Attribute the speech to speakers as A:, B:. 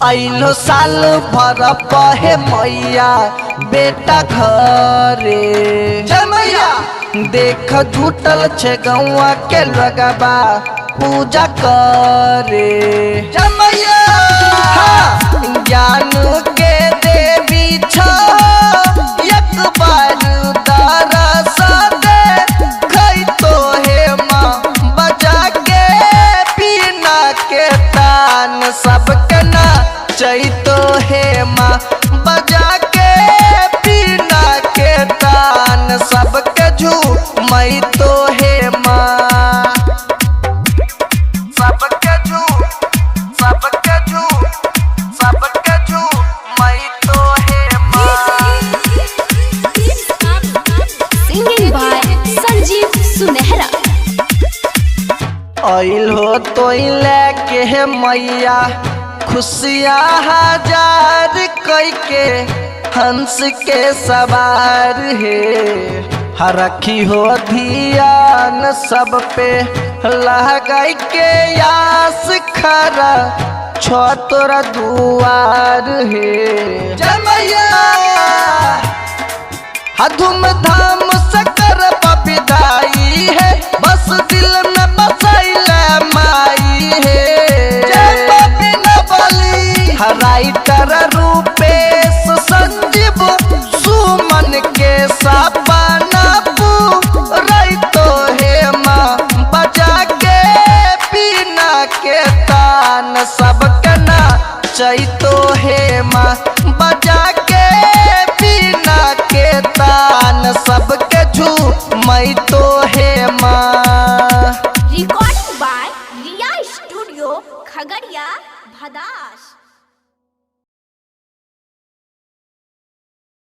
A: आइलो साल भर पहे मैया बेटा घरे जय मैया। देख झूठल छे गौआ के लगबा पूजा करे जय मैया। ज्ञान के देवी छो एक बार दरस दे खई तो हे माँ बजा के पीना के तान सबके ना चैतो हे माँ बजा के पीना के तान सबके झूमई तो हे माँ सबके झूमई तो हे माँ।
B: सिंगिंग बाय संजीव सुनहरा।
A: आइल हो तो लेके है मैया खुशियाँ हजार कई के हंस के सवार है। रखी हो ध्यान सब पे लगाई के यास खरा छो तोरा दुआर है जय मैया। धूमधाम से कर विदाई है बस दिल में बसैले माई है जय बाबी न बली। राइटर रूपेश संजीव सुमन के सपना पूराई तो हे माँ बजा के पीना के तान सबके ना चैतो हे माँ बजा के पीना के तान सबके झूमई तो हे माँ।
B: Recording by Riya studio Khagaria Bhadas.